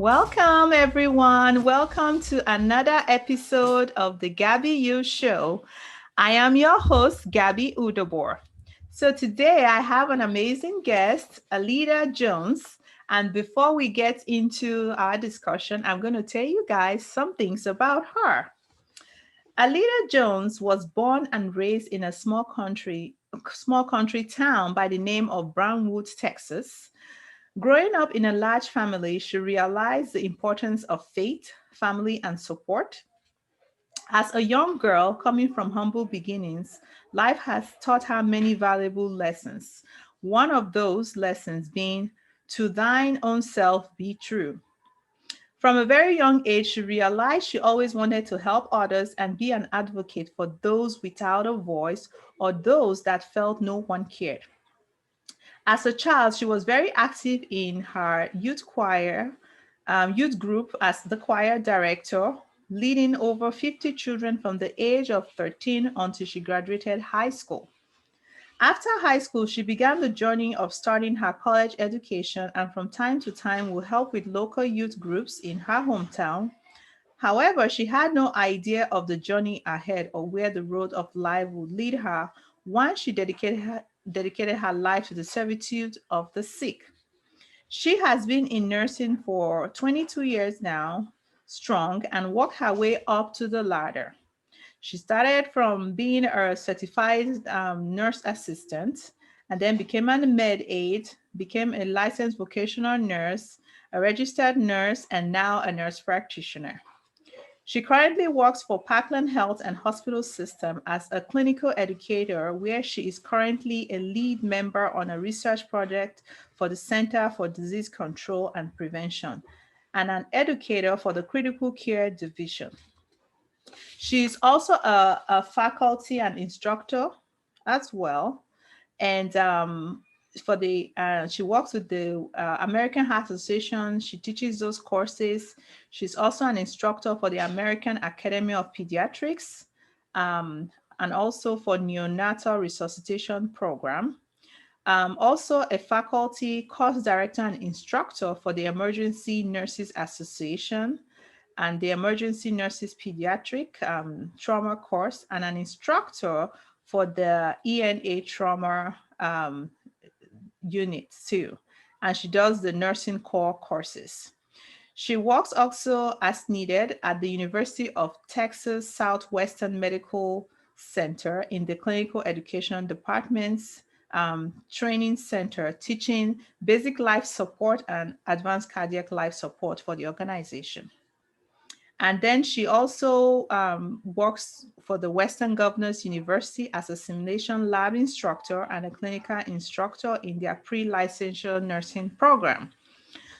Welcome, everyone. Welcome to another episode of the Gaby U Show. I am your host, Gaby Udobor. So today I have an amazing guest, Alida Jones. And before we get into our discussion, I'm going to tell you guys some things about her. Alida Jones was born and raised in a small country town by the name of Brownwood, Texas. Growing up in a large family, she realized the importance of faith, family, and support. As a young girl coming from humble beginnings, life has taught her many valuable lessons. One of those lessons being, to thine own self be true. From a very young age, she realized she always wanted to help others and be an advocate for those without a voice or those that felt no one cared. As a child, she was very active in her youth group as the choir director, leading over 50 children from the age of 13 until she graduated high school. After high school, she began the journey of starting her college education and from time to time will help with local youth groups in her hometown. However, she had no idea of the journey ahead or where the road of life would lead her once she dedicated her life to the servitude of the sick. She has been in nursing for 22 years now, strong, and worked her way up to the ladder. She started from being a certified nurse assistant and then became a med aide, became a licensed vocational nurse, a registered nurse, and now a nurse practitioner. She currently works for Parkland Health and Hospital System as a clinical educator, where she is currently a lead member on a research project for the Center for Disease Control and Prevention and an educator for the Critical Care Division. She is also a faculty and instructor as well. And for the she works with the American Heart Association. She teaches those courses. She's also an instructor for the American Academy of Pediatrics, and also for Neonatal Resuscitation Program. Also a faculty course director and instructor for the Emergency Nurses Association and the Emergency Nurses Pediatric Trauma course, and an instructor for the E.N.A. Trauma unit too. And she does the nursing core courses. She works also as needed at the University of Texas-Southwestern Medical Center in the Clinical Education Department's training center, teaching basic life support and advanced cardiac life support for the organization. And then she also works for the Western Governors University as a simulation lab instructor and a clinical instructor in their pre-licensure nursing program.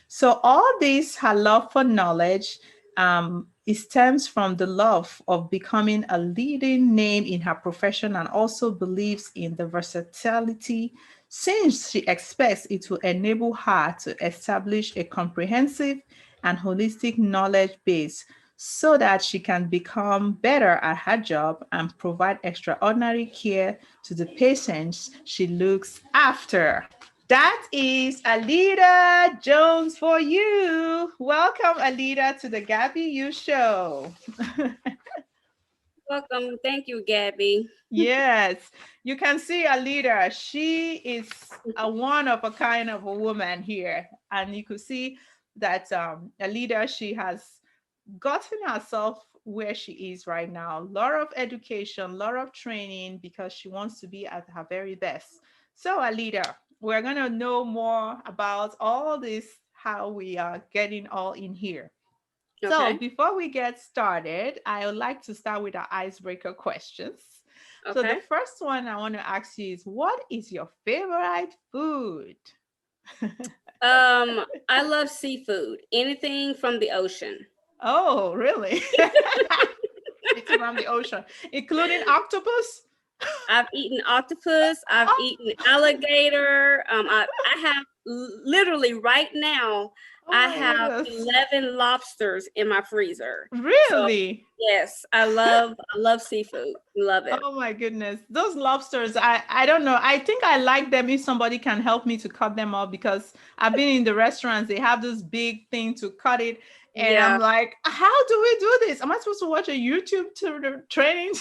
So all this, her love for knowledge, it stems from the love of becoming a leading name in her profession and also believes in the versatility since she expects it will enable her to establish a comprehensive and holistic knowledge base so that she can become better at her job and provide extraordinary care to the patients she looks after. That is Alida Jones for you. Welcome, Alida, to the Gaby U Show. Welcome. Thank you, Gabby. Yes, you can see Alida. She is a one of a kind of a woman here. And you could see that Alida, she has gotten herself where she is right now. A lot of education, a lot of training because she wants to be at her very best. So, Alida, we're going to know more about all this, how we are getting all in here. So, Okay. before we get started, I would like to start with our icebreaker questions. So, the Okay. first one I want to ask you is, what is your favorite food? I love seafood. Anything from the ocean. Oh, really? It's from the ocean, including octopus. I've eaten octopus. I've Oh, eaten alligator. I have literally right now. I Oh my have goodness. 11 lobsters in my freezer. So Really? yes, I love seafood. Love it. Oh my goodness. Those lobsters, I don't know. I think I like them if somebody can help me to cut them up because I've been in the restaurants, they have this big thing to cut it. And I'm Yeah. like, how do we do this? Am I supposed to watch a YouTube training?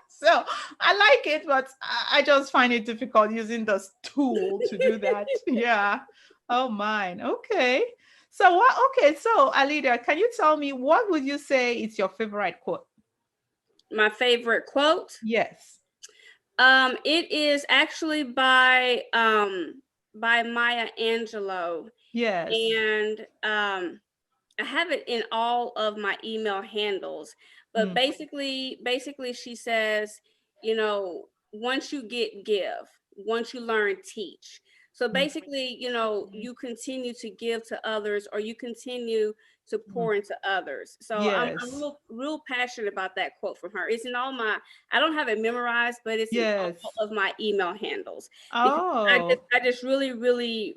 So I like it, but I just find it difficult using this tool to do that. Yeah. Oh mine. Okay. So what okay, so Alida, can you tell me what would you say is your favorite quote? My favorite quote. Yes. It is actually by Maya Angelou, Yes. and I have it in all of my email handles. But Mm, basically, she says, once you get, give. Once you learn, teach. So mm, basically, you continue to give to others, or you continue to mm. pour into others. So I'm Yes. real passionate about that quote from her. It's in all my. I don't have it memorized, but it's in all Yes. of my email handles, because Oh. I just really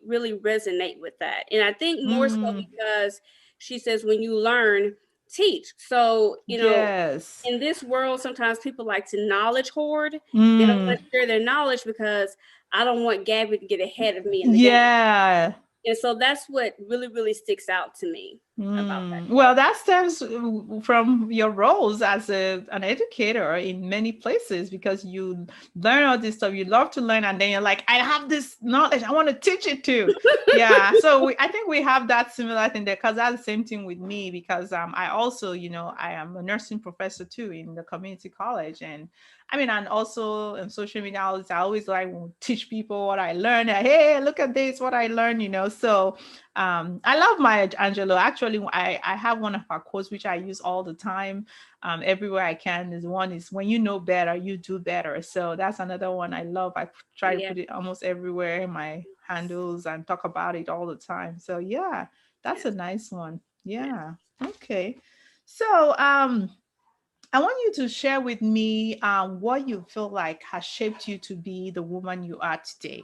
resonate with that, and I think more so Mm, because she says when you learn, teach. So yes. in this world, sometimes people like to knowledge hoard. They don't Mm, want to share their knowledge because I don't want Gabby to get ahead of me in the game. yeah. And so that's what really sticks out to me about that Well, quote. that stems from your roles as an educator in many places because you learn all this stuff. You love to learn, and then you're like, I have this knowledge. I want to teach it to. Yeah. So I think we have that similar thing there because that's the same thing with me because I also, I am a nursing professor too in the community college. And I mean, and also in social media, I always like to teach people what I learned. Hey, look at this, what I learned. So I love Maya Angelou. Actually, I have one of her quotes which I use all the time, everywhere I can. Is one is when you know better, you do better. So that's another one I love. I try to Yeah. put it almost everywhere in my handles and talk about it all the time. So yeah, that's a Yes. nice one. Yes. Yeah. Okay. So I want you to share with me what you feel like has shaped you to be the woman you are today.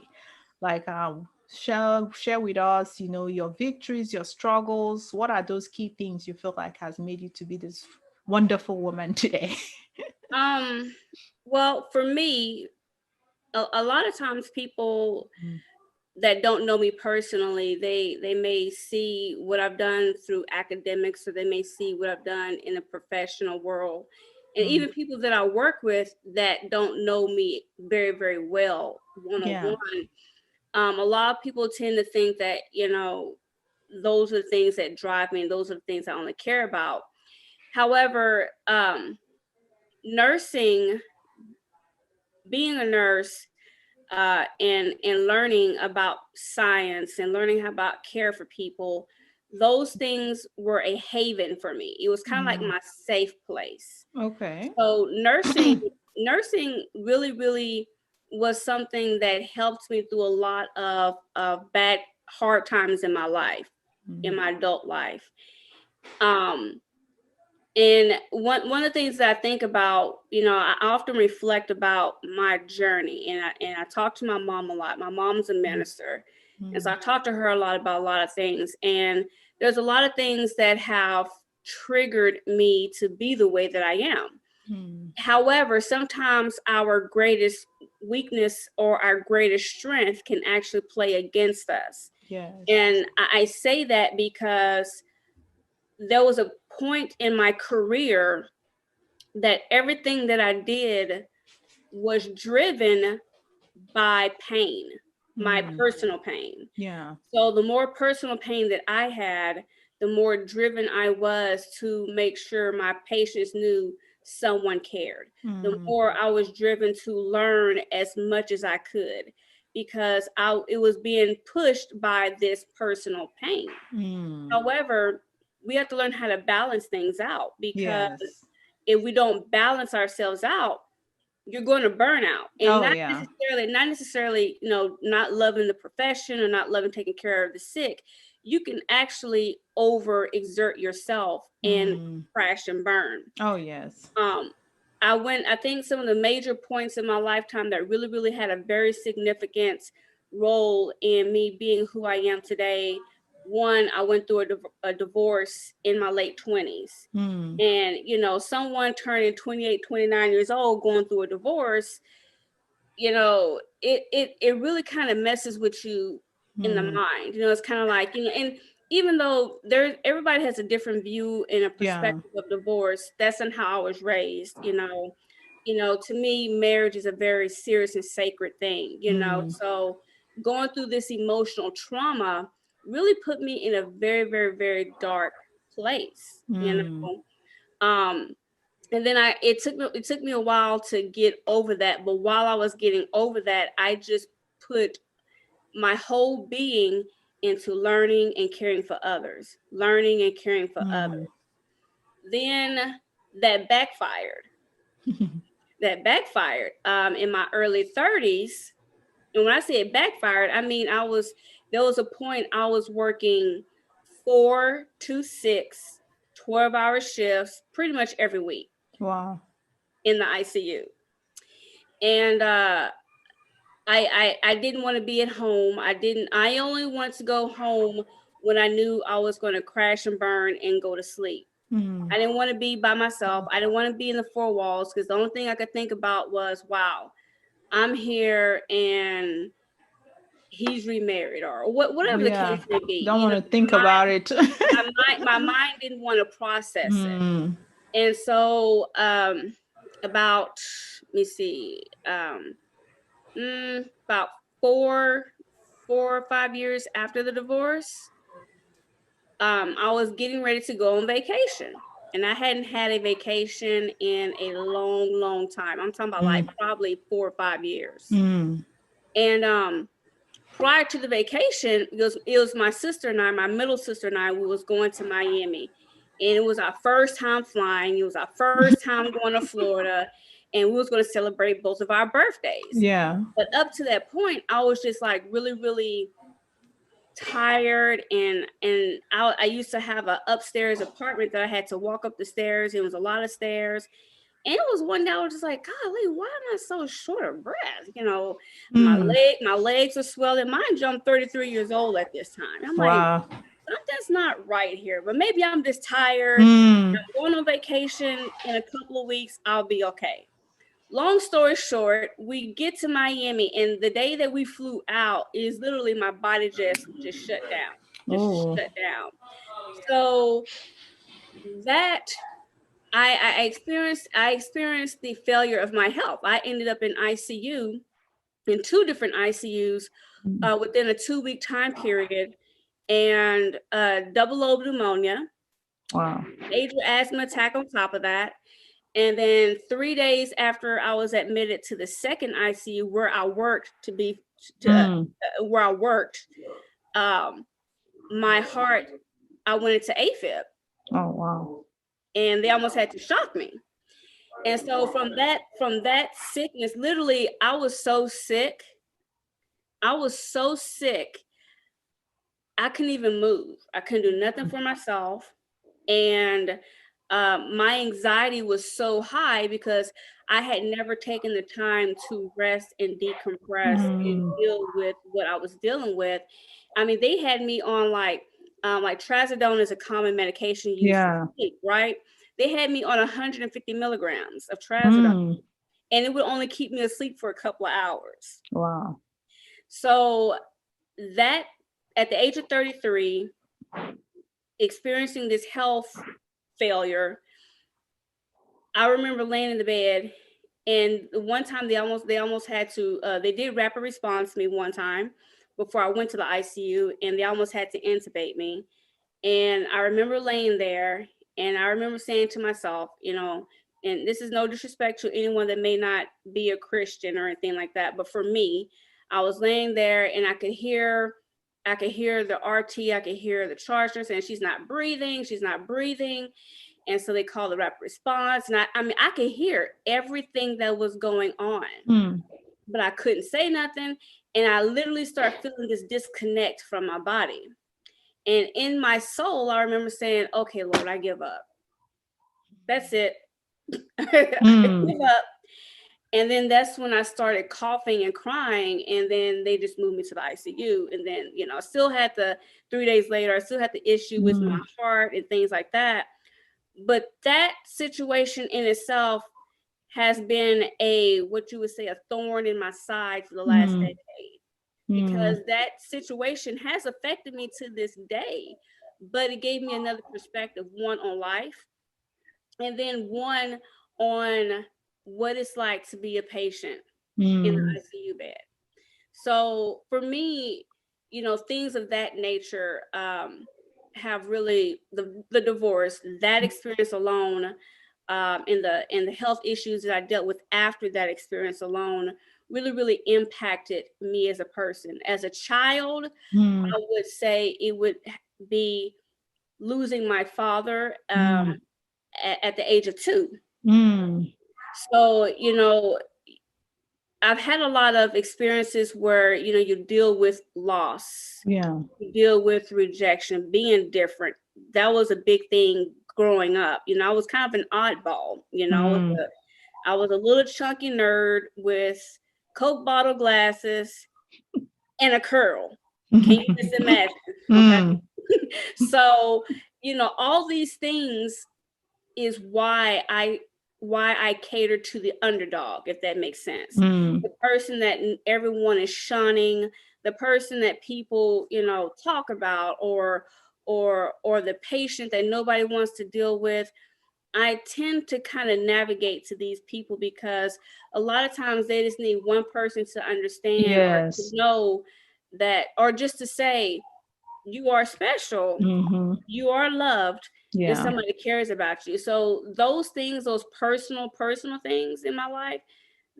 Like, share with us, your victories, your struggles. What are those key things you feel like has made you to be this wonderful woman today? Um. Well, for me, a lot of times people Mm, that don't know me personally, they may see what I've done through academics, or they may see what I've done in the professional world. And mm, even people that I work with that don't know me very well one on yeah. one, a lot of people tend to think that those are the things that drive me, and those are the things I only care about. However, nursing, being a nurse, and learning about science and learning about care for people, those things were a haven for me. It was kind of like Mm, my safe place. okay. So nursing really was something that helped me through a lot of bad, hard times in my life, in Mm, my adult life. Um, and one of the things that I think about, I often reflect about my journey, and I talk to my mom a lot. My mom's a mm, minister, and so mm, I talk to her a lot about a lot of things. And there's a lot of things that have triggered me to be the way that I am. mm. However, sometimes our greatest weakness or our greatest strength can actually play against us. Yes. And I say that because there was a point in my career that everything that I did was driven by pain, my Mm, personal pain. yeah. So the more personal pain that I had, the more driven I was to make sure my patients knew someone cared. The Mm, more I was driven to learn as much as I could, because it was being pushed by this personal pain. mm. However, we have to learn how to balance things out, because Yes. if we don't balance ourselves out, you're going to burn out, and Oh, not yeah. necessarily, not loving the profession or not loving taking care of the sick. You can actually over exert yourself and Mm. crash and burn. Oh, yes. Um, I think some of the major points in my lifetime that really had a very significant role in me being who I am today one, I went through a divorce in my late 20s. And, you know, someone turning 28, 29 years old going through a divorce, you know, it really kind of messes with you in the mind. You know, it's kind of like, you know, and even though everybody has a different view and a perspective of divorce, that's not how I was raised, you know. You know, to me, marriage is a very serious and sacred thing, you know. So going through this emotional trauma really put me in a very, very, very dark place, you know. And then it took me a while to get over that. But while I was getting over that, I just put my whole being into learning and caring for others, learning and caring for others. Then that backfired. In my early 30s. And when I say it backfired, I mean, there was a point I was working 4 to 6 12-hour shifts pretty much every week. Wow. In the ICU. And I didn't want to be at home. I only wanted to go home when I knew I was going to crash and burn and go to sleep. I didn't want to be by myself. I didn't want to be in the four walls, because the only thing I could think about was, wow, I'm here and he's remarried, or whatever the case may be. Don't want to think about it. my mind didn't want to process it. And so about, let me see, about 4 or 5 years after the divorce, I was getting ready to go on vacation. And I hadn't had a vacation in a long, long time. I'm talking about like probably 4 or 5 years. And prior to the vacation, it was my sister and I, my middle sister and I, we was going to Miami. And it was our first time flying. It was our first time going to Florida. And we was going to celebrate both of our birthdays. Yeah. But up to that point, I was just like really, really tired. And I used to have an upstairs apartment that I had to walk up the stairs. It was a lot of stairs. And it was one day I was just like, golly, why am I so short of breath? You know, my legs are swelling. Mine jumped 33 years old at this time. I'm like, something's not right here. But maybe I'm just tired. I'm going on vacation in a couple of weeks. I'll be okay. Long story short, we get to Miami, and the day that we flew out is literally my body just shut down. Shut down. So that I experienced the failure of my health. I ended up in ICU, in 2 different ICUs within a 2-week time period, and double lobe pneumonia, major asthma attack on top of that. And then 3 days after I was admitted to the second ICU where I worked my heart, I went into AFib. Oh, wow. And they almost had to shock me. And so from that sickness, literally, I was so sick. I couldn't even move. I couldn't do nothing for myself. And my anxiety was so high because I had never taken the time to rest and decompress and deal with what I was dealing with. I mean, they had me on like trazodone is a common medication used for sleep, right? They had me on 150 milligrams of trazodone, and it would only keep me asleep for a couple of hours. Wow. So that, at the age of 33, experiencing this health failure, I remember laying in the bed, and one time they almost had to, they did rapid response me one time before I went to the ICU, and they almost had to intubate me. And I remember laying there, and I remember saying to myself, you know, and this is no disrespect to anyone that may not be a Christian or anything like that, but for me, I was laying there and I could hear the RT, I could hear the charge nurse saying, she's not breathing. And so they called the rapid response. And I mean, I could hear everything that was going on, but I couldn't say nothing. And I literally started feeling this disconnect from my body. And in my soul, I remember saying, okay, Lord, I give up. That's it. I give up. And then that's when I started coughing and crying, and then they just moved me to the ICU. And then, I still had 3 days later, I still had the issue with my heart and things like that. But that situation in itself has been what you would say, a thorn in my side for the last decade, because that situation has affected me to this day. But it gave me another perspective, one on life, and then one on what it's like to be a patient in an ICU bed. So for me, things of that nature have really the divorce, that experience alone, and the health issues that I dealt with after that experience alone really impacted me as a person. As a child, I would say it would be losing my father at the age of 2. So, I've had a lot of experiences where, you deal with loss. Yeah. You deal with rejection, being different. That was a big thing growing up. I was kind of an oddball. I was a little chunky nerd with Coke bottle glasses and a curl. Can you just imagine? Okay. So, all these things is why I cater to the underdog, if that makes sense. The person that everyone is shunning, the person that people, talk about, or the patient that nobody wants to deal with. I tend to kind of navigate to these people because a lot of times they just need one person to understand or to know that, or just to say, you are special, you are loved, and somebody cares about you. So those things, those personal things in my life,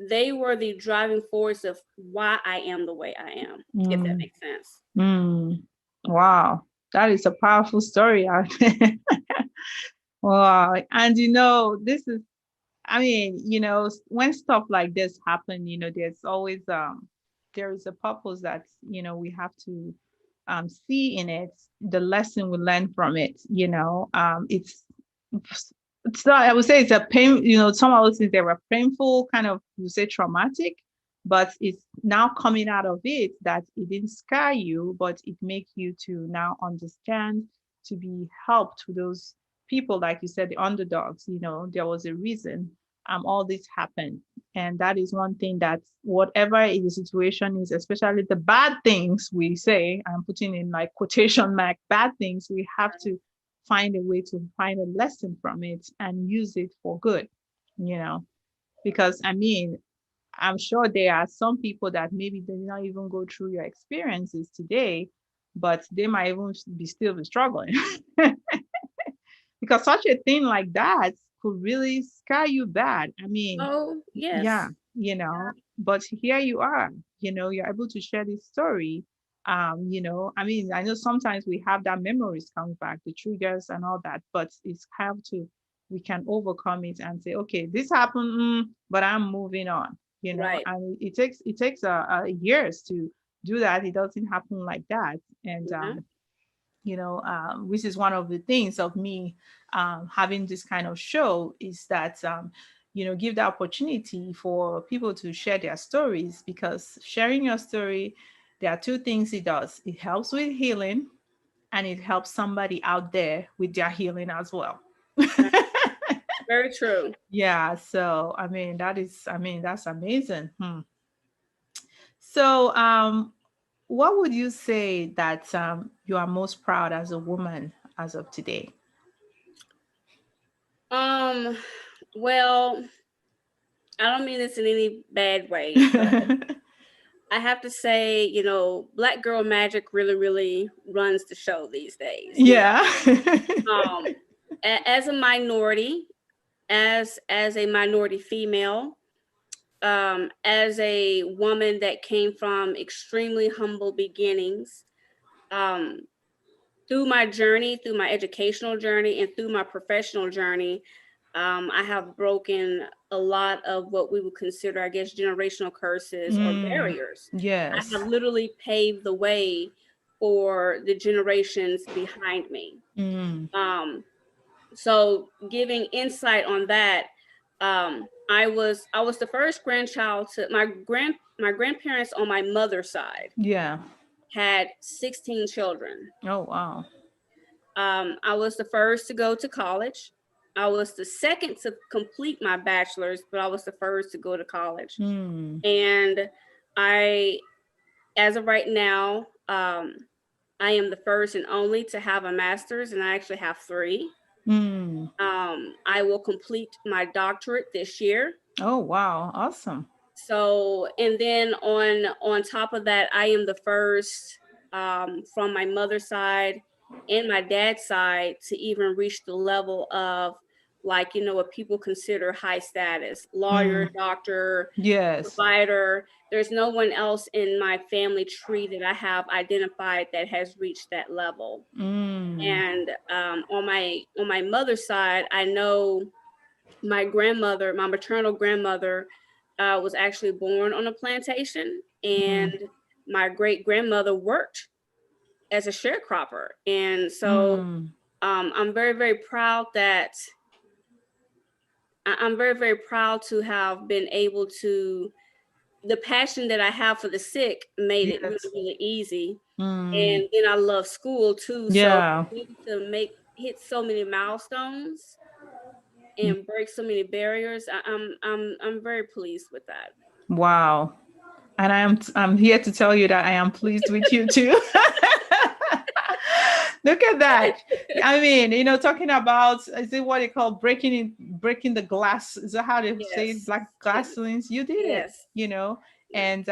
they were the driving force of why I am the way I am, if that makes sense. Wow, that is a powerful story. Wow. And this is, when stuff like this happen, there's always there is a purpose that we have to see in it, the lesson we learn from it. It's not, I would say it's a pain, some of those things, they were painful, kind of, you say traumatic, but it's now coming out of it that it didn't scare you, but it makes you to now understand, to be helped to those people, like you said, the underdogs. There was a reason all this happened. And that is one thing, that whatever the situation is, especially the bad things, we say, I'm putting in like quotation mark, bad things, we have to find a way to find a lesson from it and use it for good, because I'm sure there are some people that maybe they did not even go through your experiences today, but they might even be still be struggling. Because such a thing like that could really scare you bad. Oh, yes. Yeah, but here you are, you're able to share this story. I know sometimes we have that memories come back, the triggers and all that, but we can overcome it and say, okay, this happened, but I'm moving on, Right. and it takes years to do that. It doesn't happen like that. And which is one of the things of me having this kind of show, is that give the opportunity for people to share their stories, because sharing your story, there are two things it does. It helps with healing, and it helps somebody out there with their healing as well. Very true. Yeah, so that's amazing. So what would you say that you are most proud as a woman as of today? Well, I don't mean this in any bad way, but I have to say, Black girl magic really runs the show these days. Yeah. As a minority, as a minority female, as a woman that came from extremely humble beginnings, through my journey, through my educational journey, and through my professional journey, I have broken a lot of what we would consider, I guess, generational curses or barriers. Yes. I have literally paved the way for the generations behind me. So giving insight on that, I was the first grandchild to my grandparents on my mother's side. Yeah. Had 16 children. Oh, wow. I was the first to go to college. I was the second to complete my bachelor's, but I was the first to go to college. And as of right now, I am the first and only to have a master's, and I actually have 3. I will complete my doctorate this year. Oh, wow. Awesome. So, and then on top of that, I am the first from my mother's side and my dad's side to even reach the level of, like, what people consider high status: lawyer, doctor, Yes. provider. There's no one else in my family tree that I have identified that has reached that level. And on my mother's side, I know my grandmother, my maternal grandmother, was actually born on a plantation, and my great grandmother worked as a sharecropper. And so I'm very, very proud that I'm very, very proud to have been able to, the passion that I have for the sick made it really, really easy. And then I love school too. Yeah. So to hit so many milestones and break so many barriers, I'm very pleased with that. Wow. And I'm here to tell you that I am pleased with you too. Look at that. I mean, talking about, is it what they call breaking the glass? Is that how they say it? Black glass ceilings? You did it, and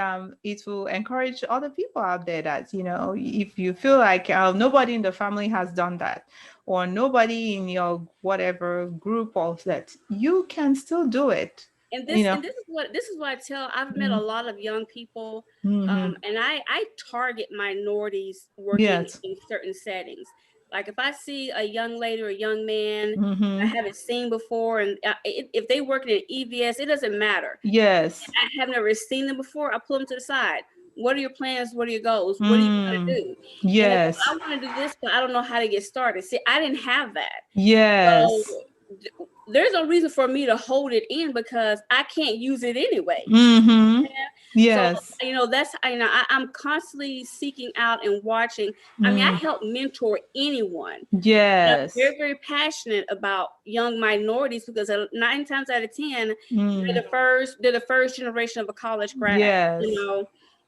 it will encourage other people out there that, if you feel like nobody in the family has done that, or nobody in your whatever group of that, you can still do it. And this is what I tell. I've met a lot of young people, and I target minorities working in certain settings. Like if I see a young lady or a young man I haven't seen before, and if they work in an EVS, it doesn't matter. Yes. I have never seen them before. I pull them to the side. What are your plans? What are your goals? What are you going to do? Yes. I want to do this, but I don't know how to get started. See, I didn't have that. Yes. So, there's no reason for me to hold it in because I can't use it anyway. Yes. So, that's, I'm constantly seeking out and watching. I mean, I help mentor anyone. Yes. I'm very, very passionate about young minorities because 9 times out of 10, they're the first generation of a college grad. Yes.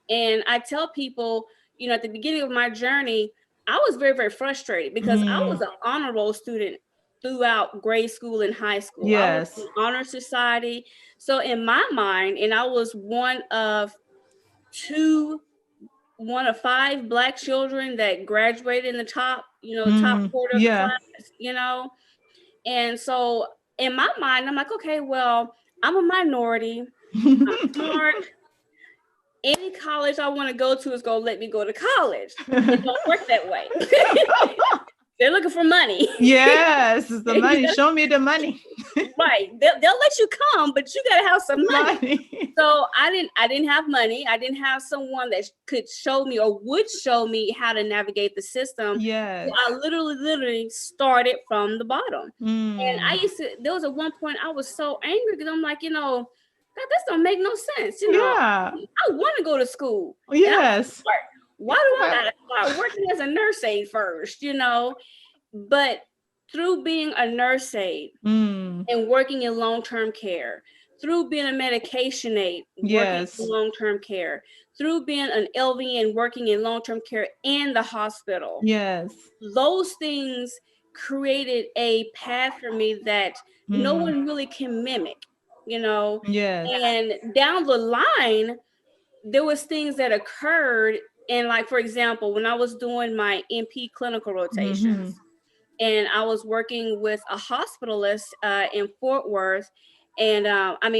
And I tell people, at the beginning of my journey, I was very, very frustrated because I was an honor roll student throughout grade school and high school. Yes. I was in honor society. So in my mind, and I was one of 5 Black children that graduated in the top, top quarter of the class, And so in my mind, I'm like, okay, well, I'm a minority. I'm smart. Any college I want to go to is going to let me go to college. It don't work that way. They're looking for money. Yes, it's the money. Show me the money. Right. They'll let you come, but you gotta have some money. So I didn't have money. I didn't have someone that could show me or would show me how to navigate the system. Yes. So I literally started from the bottom. And there was at one point I was so angry because I'm like, that this don't make no sense. I want to go to school. Yes. Why do I gotta start working as a nurse aide first? But through being a nurse aide and working in long-term care, through being a medication aide, working in long-term care, through being an LVN working in long-term care in the hospital, those things created a path for me that no one really can mimic, And down the line, there was things that occurred. And like, for example, when I was doing my NP clinical rotations and I was working with a hospitalist in Fort Worth. And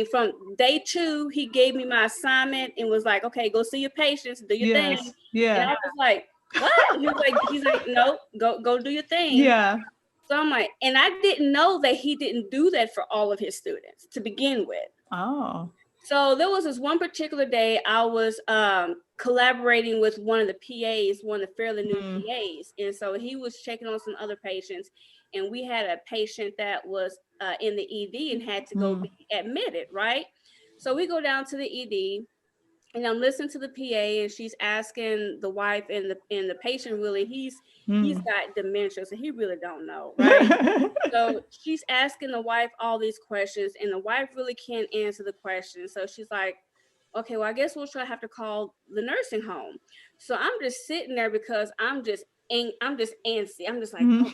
from day 2, he gave me my assignment and was like, okay, go see your patients, do your thing. Yeah. And I was like, what? He's like, no, go do your thing. Yeah. So I'm like, and I didn't know that he didn't do that for all of his students to begin with. Oh. So there was this one particular day I was collaborating with one of the PAs, one of the fairly new PAs. And so he was checking on some other patients. And we had a patient that was in the ED and had to go be admitted, right? So we go down to the ED and I'm listening to the PA and she's asking the wife and the patient really, he's got dementia, so he really don't know, right? So she's asking the wife all these questions and the wife really can't answer the questions. So she's like, okay, well, I guess we'll have to call the nursing home. So I'm just sitting there because I'm just antsy. I'm just like, oh,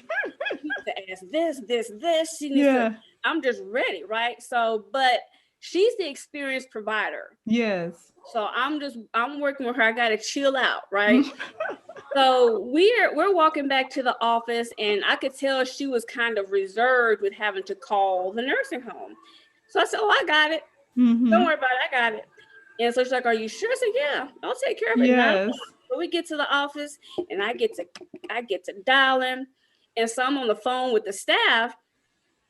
she needs to ask this. She needs to, I'm just ready, right? So, but she's the experienced provider. Yes. So I'm working with her. I got to chill out, right? So we're walking back to the office and I could tell she was kind of reserved with having to call the nursing home. So I said, oh, I got it. Don't worry about it. I got it. And so she's like, are you sure? I said, yeah, I'll take care of it. Yes. So we get to the office and I get to dialing. And so I'm on the phone with the staff.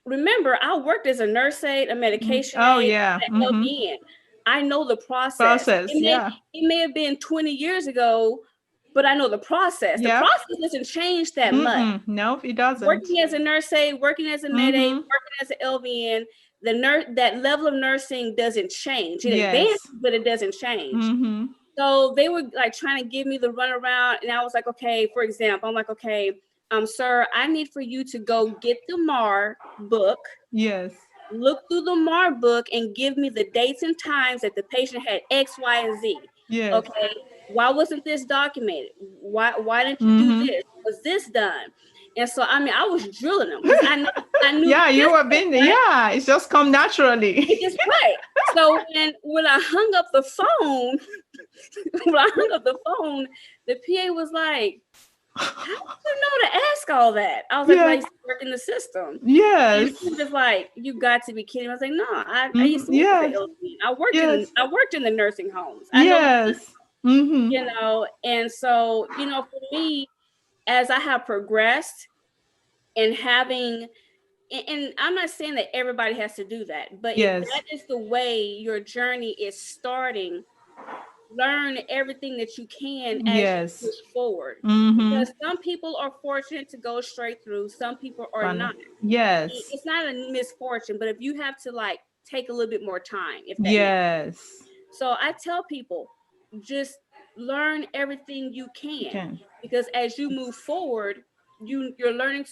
Remember, I worked as a nurse aide, a medication aide, an LPN. I know the process. It may have been 20 years ago, but I know the process. The process doesn't change that much. No, it doesn't. Working as a nurse aide, working as a med aide, working as an LVN, that level of nursing doesn't change. It advances, but it doesn't change. So they were like trying to give me the runaround, and I was like, okay, for example, I'm like, okay, sir, I need for you to go get the MAR book. Yes. Look through the MAR book and give me the dates and times that the patient had X, Y, and Z. Yes. Okay. Why wasn't this documented? Why didn't you do this? Was this done? And so, I mean, I was drilling them. I knew. Yeah, you were being there. Right? Yeah, it's just come naturally. It's right. So when I hung up the phone, the PA was like, how do you know to ask all that? I was like, I used to work in the system. Yes. And she was just like, you got to be kidding. I was like, no, I used to work at LPN. I worked in the nursing homes. I know you know, and so, you know, for me, as I have progressed and having, and I'm not saying that everybody has to do that, but if that is the way your journey is starting, learn everything that you can as you push forward. Because some people are fortunate to go straight through, some people are not. Yes. It's not a misfortune, but if you have to like take a little bit more time, if that makes sense. So I tell people, just learn everything you can. Because as you move forward, you're learning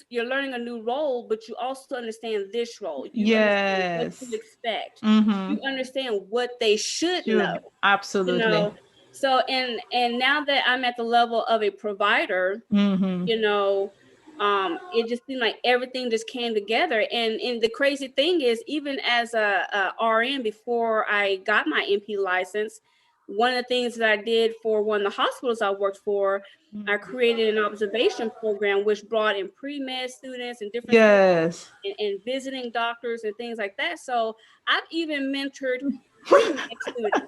a new role, but you also understand this role. You understand what to expect. You understand what they should know. Absolutely. You know? So and now that I'm at the level of a provider, you know, it just seemed like everything just came together. And the crazy thing is, even as a RN before I got my NP license, one of the things that I did for one of the hospitals I worked for, I created an observation program which brought in pre-med students and different and visiting doctors and things like that. So I've even mentored pre-med students.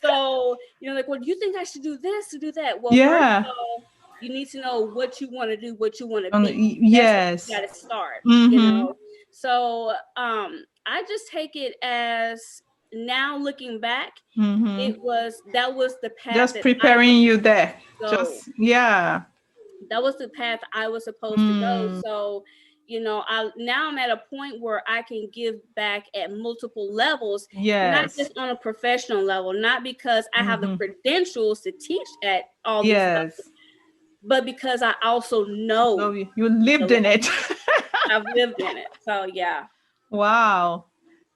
So, you know, like, well, do you think I should do this to do that? Well, first of all, you need to know what you want to do, what you want to be. That's where you got to start, you know? So I just take it as, now looking back, that was the path. Just preparing you there. That was the path I was supposed to go. So, you know, now I'm at a point where I can give back at multiple levels, not just on a professional level, not because I have the credentials to teach at all these levels, but because I also know. So you lived in it. I've lived in it. So yeah. Wow.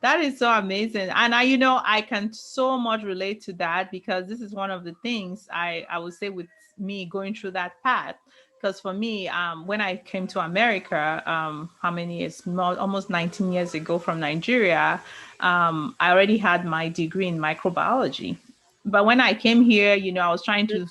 That is so amazing. And I can so much relate to that, because this is one of the things I would say with me going through that path. Because for me, when I came to America, how many years? Almost 19 years ago from Nigeria, I already had my degree in microbiology. But when I came here, I was trying to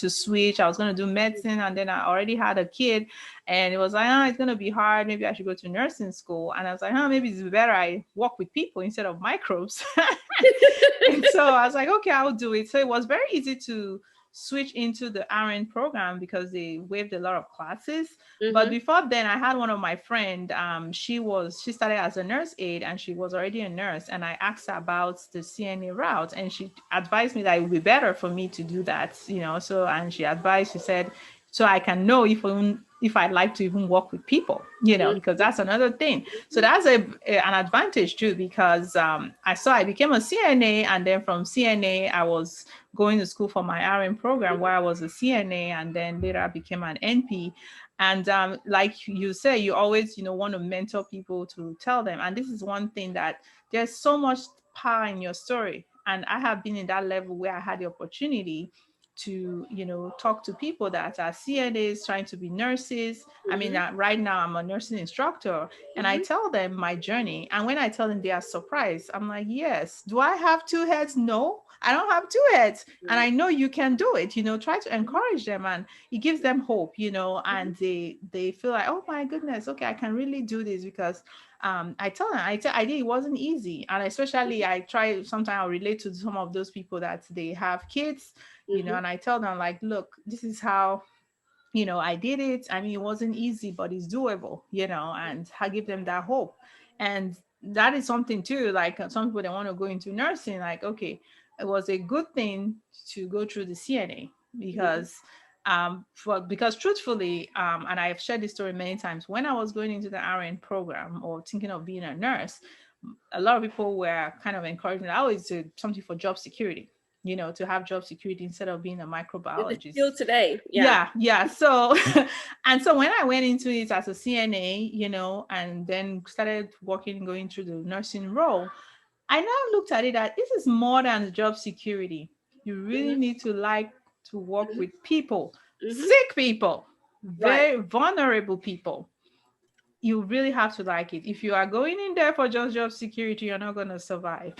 switch. I was going to do medicine, and then I already had a kid, and it was like, it's going to be hard. Maybe I should go to nursing school. And I was like, maybe it's better I work with people instead of microbes. And so I was like, okay, I'll do it. So it was very easy to switch into the RN program because they waived a lot of classes. But Mm-hmm. before then, I had one of my friend. She started as a nurse aide, and she was already a nurse. And I asked her about the C.N.A route, and she advised me that it would be better for me to do that. So and she advised. She said, so I can know if I like to even work with people, because that's another thing. So that's an advantage too, because I became a CNA, and then from CNA I was going to school for my RN program where I was a CNA, and then later I became an NP. And like you say, you always want to mentor people to tell them. And this is one thing that there's so much power in your story. And I have been in that level where I had the opportunity to talk to people that are CNAs trying to be nurses. I mean, right now I'm a nursing instructor, and I tell them my journey, and when I tell them, they are surprised. I'm like, yes, do I have two heads? No, I don't have two heads, and I know you can do it. Try to encourage them, and it gives them hope, and they feel like, oh my goodness, okay, I can really do this. Because I tell them, I did, it wasn't easy. And especially I try, sometimes I'll relate to some of those people that they have kids, and I tell them, like, look, this is how, I did it. I mean, it wasn't easy, but it's doable, and I give them that hope. And that is something too, like some people, they want to go into nursing, like, okay, it was a good thing to go through the C.N.A because because truthfully, and I've shared this story many times, when I was going into the RN program or thinking of being a nurse, a lot of people were kind of encouraging me, I always did something for job security, to have job security instead of being a microbiologist. Still today, yeah. So and so when I went into it as a CNA, and then started working, going through the nursing role, I now looked at it that this is more than job security. You really need to like to work with people, sick people, right. very vulnerable people. You really have to like it. If you are going in there for just job security, you're not going to survive.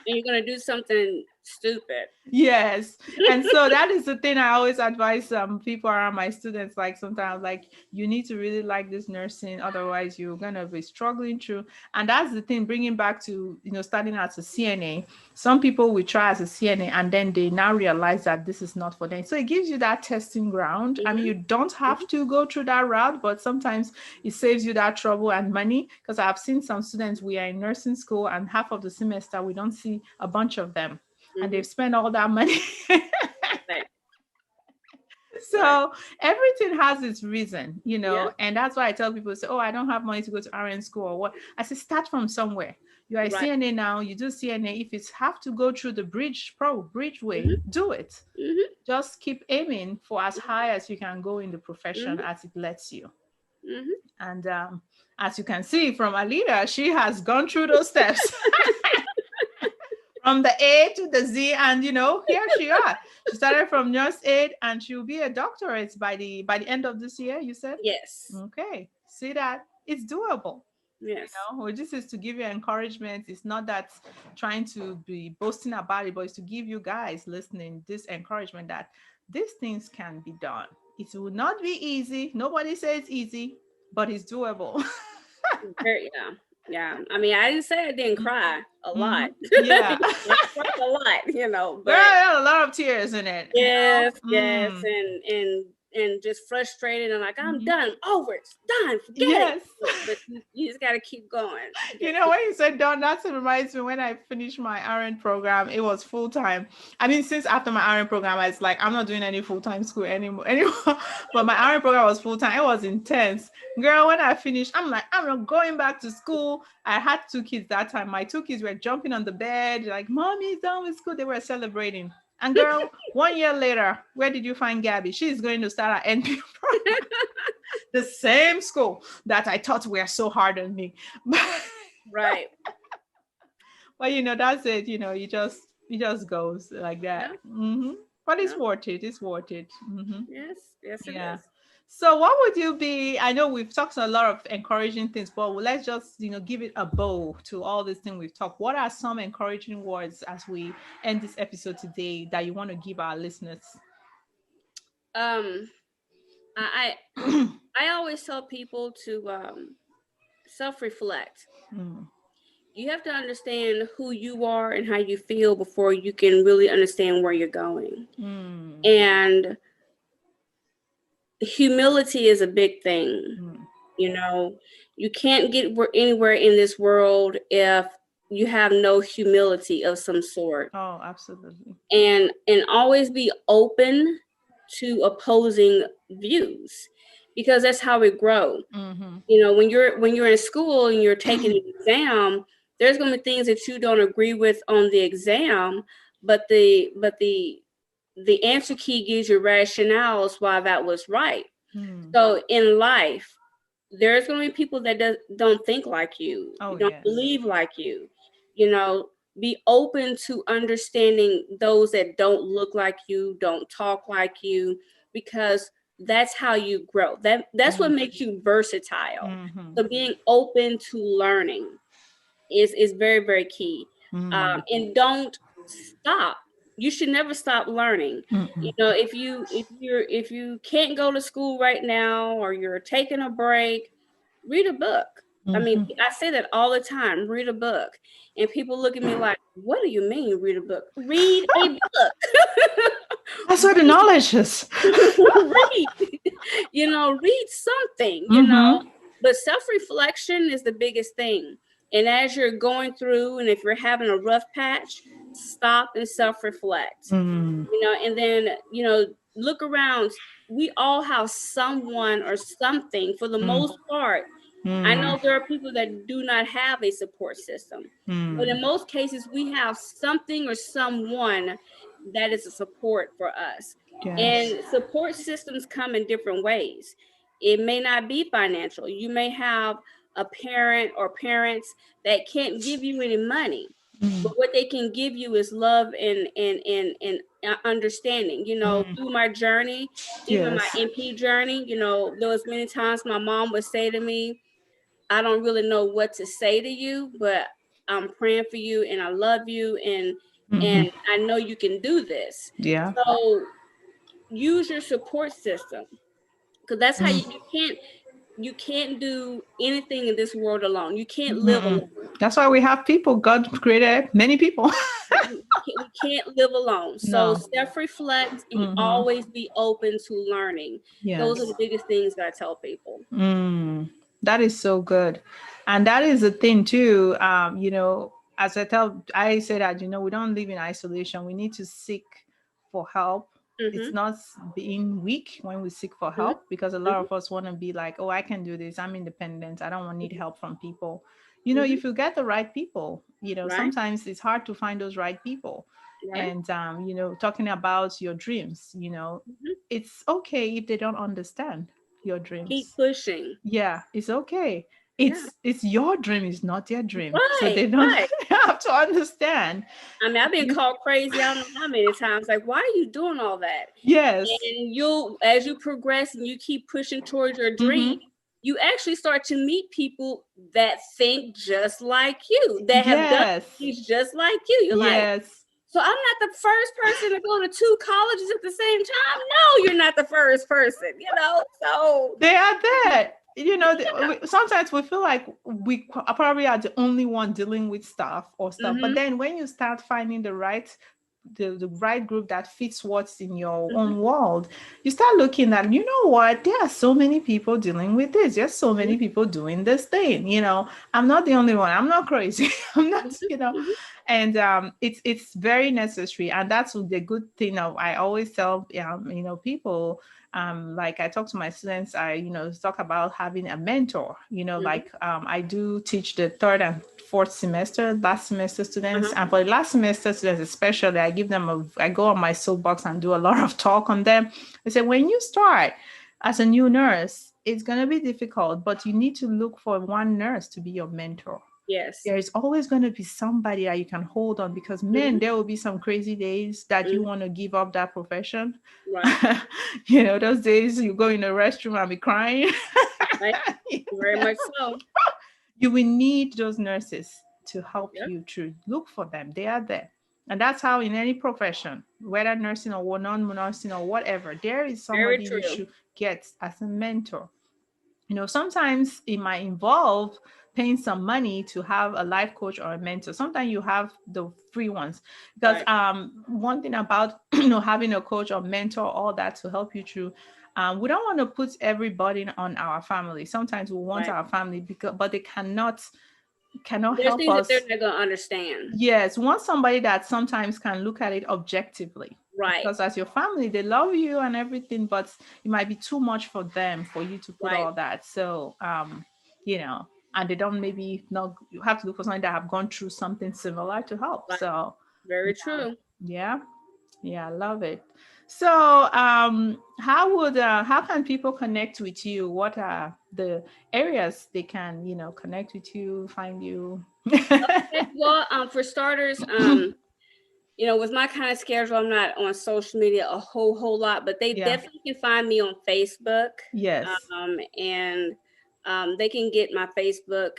And you're gonna do something stupid. Yes. And so that is the thing I always advise people around my students. Like, sometimes, like, you need to really like this nursing, otherwise you're gonna be struggling through. And that's the thing, bringing back to starting as a CNA. Some people will try as a CNA and then they now realize that this is not for them. So it gives you that testing ground. I mean, you don't have to go through that route, but sometimes it saves you that trouble and money. Because I've seen some students, we are in nursing school, and half of the semester we don't see a bunch of them, and they've spent all that money. Right. So everything has its reason, Yeah. and that's why I tell people, say, oh, I don't have money to go to RN school or what. I say, start from somewhere. You are a Right. CNA now, you do CNA. If it's have to go through the bridge way, do it. Just keep aiming for as high as you can go in the profession as it lets you. And as you can see from Alida, she has gone through those steps. From the A to the Z, and here she are. She started from nurse aide, and she'll be a doctorate by the end of this year, you said? Yes. Okay. See that? It's doable. Yes. Well, this is to give you encouragement. It's not that trying to be boasting about it, but it's to give you guys listening this encouragement that these things can be done. It will not be easy. Nobody says it's easy, but it's doable. Yeah. I mean, I didn't say I didn't cry a lot. Yeah. I cried a lot, but there are a lot of tears in it. yes, and just frustrated and like, I'm done, over, it's done, forget Yes. it. But you just got to keep going. When you said done, that reminds me when I finished my RN program, it was full time. I mean, since after my RN program, it's like I'm not doing any full time school anymore. But my RN program was full time. It was intense. Girl, when I finished, I'm like, I'm not going back to school. I had 2 kids that time. My 2 kids were jumping on the bed, like, Mommy's done with school. They were celebrating. And girl, 1 year later, where did you find Gabby? She's going to start her NP program. The same school that I thought were so hard on me. Right. But that's it. It just goes like that. Yeah. But it's worth it. It's worth it. Yes, it is. So what would you be, I know we've talked a lot of encouraging things, but let's just, give it a bow to all these things we've talked. What are some encouraging words as we end this episode today that you want to give our listeners? I always tell people to self-reflect. You have to understand who you are and how you feel before you can really understand where you're going. And humility is a big thing. Mm. You know, you can't get anywhere in this world if you have no humility of some sort. Oh, absolutely. And always be open to opposing views, because that's how we grow. Mm-hmm. You know, when you're in school and you're taking an exam, there's going to be things that you don't agree with on the exam, but the answer key gives you rationales why that was right. Mm. So in life, there's going to be people that don't think like you, Oh, don't yes. believe like you. You know, be open to understanding those that don't look like you, don't talk like you, because that's how you grow. That's what makes you versatile. Mm-hmm. So being open to learning is very, very key. Mm. And don't stop. You should never stop learning. Mm-mm. You know, if you can't go to school right now, or you're taking a break, read a book. I mean, Mm-hmm. I say that all the time, read a book. And people look at me like, what do you mean read a book? Read a book. That's where the knowledge is. Read. You know, read something, you know. Mm-hmm. But self-reflection is the biggest thing. And as you're going through, and if you're having a rough patch, stop and self-reflect. Mm. You know, and then, you know, look around. We all have someone or something, for the Mm. most part. I Mm. know there are people that do not have a support system, but in Mm. most cases, we have something or someone that is a support for us. Yes. And support systems come in different ways. It may not be financial. You may have a parent or parents that can't give you any money, Mm. but what they can give you is love and understanding. You know, Mm. through my journey, even my Yes. NP journey, you know, there was many times my mom would say to me, I don't really know what to say to you, but I'm praying for you and I love you, Mm-hmm. and I know you can do this. Yeah. So use your support system, because that's how Mm. you can't do anything in this world alone. You can't live Mm-mm. alone. That's why we have people. God created many people. We can't live alone. So No. self-reflect and Mm-hmm. always be open to learning. Those are Yes. the biggest things that I tell people. Mm. That is so good. And that is the thing too. As I say that, we don't live in isolation. We need to seek for help. It's Mm-hmm. not being weak when we seek for Mm-hmm. help, because a lot Mm-hmm. of us want to be like, oh, I can do this. I'm independent. I don't need help from people. Mm-hmm. If you get the right people, Right. sometimes it's hard to find those right people. Right. And, talking about your dreams, Mm-hmm. it's okay if they don't understand your Keep dreams. pushing. Yeah, it's okay. Yeah. It's your dream, it's not their dream. So Right. they don't Right. have to understand. I mean, I've been You- called crazy. I don't know how many times. Like, why are you doing all that? Yes. And as you progress and you keep pushing towards your dream, Mm-hmm. you actually start to meet people that think just like you, that have done Yes. things just like you. You're like, Yes. so I'm not the first person to go to 2 colleges at the same time. No, you're not the first person, you know? So They are there. Sometimes we feel like we probably are the only one dealing with stuff. But mm-hmm, then when you start finding the right group that fits what's in your mm-hmm, own world, you start looking at, what, there are so many people dealing with this. There's so many people doing this thing. I'm not the only one. I'm not crazy. I'm not, mm-hmm, and it's very necessary. And that's the good thing of, I always tell people, like I talk to my students, I talk about having a mentor, mm-hmm, like I do teach the third and fourth semester, last semester students. uh-huh, And for the last semester students especially, I go on my soapbox and do a lot of talk on them. I say, when you start as a new nurse, it's going to be difficult, but you need to look for one nurse to be your mentor. yes, There is always going to be somebody that you can hold on, because mm-hmm, there will be some crazy days that you mm-hmm, want to give up that profession. right, Those days you go in the restroom and be crying. right, very much so. You will need those nurses to help Yep, you through. Look for them. They are there. And that's how in any profession, whether nursing or non-nursing or whatever, there is very somebody you true. should get as a mentor. Sometimes it might involve paying some money to have a life coach or a mentor. Sometimes you have the free ones, because Right. one thing about having a coach or mentor, all that to help you through, we don't want to put every burden on our family. Sometimes we want Right. our family, because but they cannot There's help things that they're us. not gonna understand. Yes, want somebody that sometimes can look at it objectively. Right. Because as your family, they love you and everything, but it might be too much for them for you to put Right. all that. So, and they don't, maybe not, you have to look for somebody that have gone through something similar to help. Right. So, Very true. yeah, yeah, I love it. So, how can people connect with you? What are the areas they can, connect with you, find you? Okay, well, for starters, with my kind of schedule, I'm not on social media a whole lot, but they Yeah. definitely can find me on Facebook. Yes. And they can get my Facebook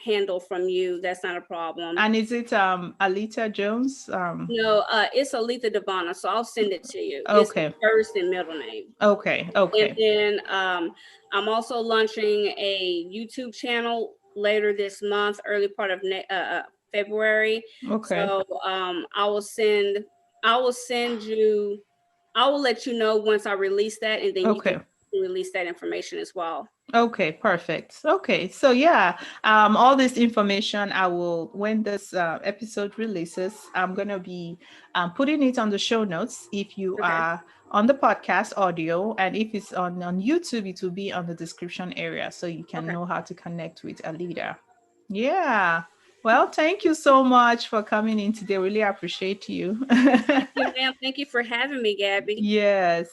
handle from you. That's not a problem. And is it Alita Jones? No, it's Aletha Devana, so I'll send it to you. It's my Okay. first and middle name. Okay. And Okay. then I'm also launching a YouTube channel later this month, early part of February. Okay. So I will send you. I will let you know once I release that, and then you can Okay. release that information as well. Okay, perfect. Okay, so yeah, all this information I will, when this episode releases, I'm gonna be putting it on the show notes if you Okay. are on the podcast audio, and if it's on YouTube, it will be on the description area, so you can Okay. know how to connect with a leader. Yeah. Well, thank you so much for coming in today. Really appreciate you. Thank you, ma'am. Thank you for having me, Gabby. Yes.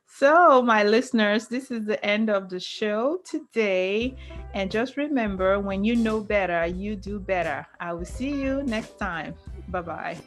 So, my listeners, this is the end of the show today. And just remember, when you know better, you do better. I will see you next time. Bye bye.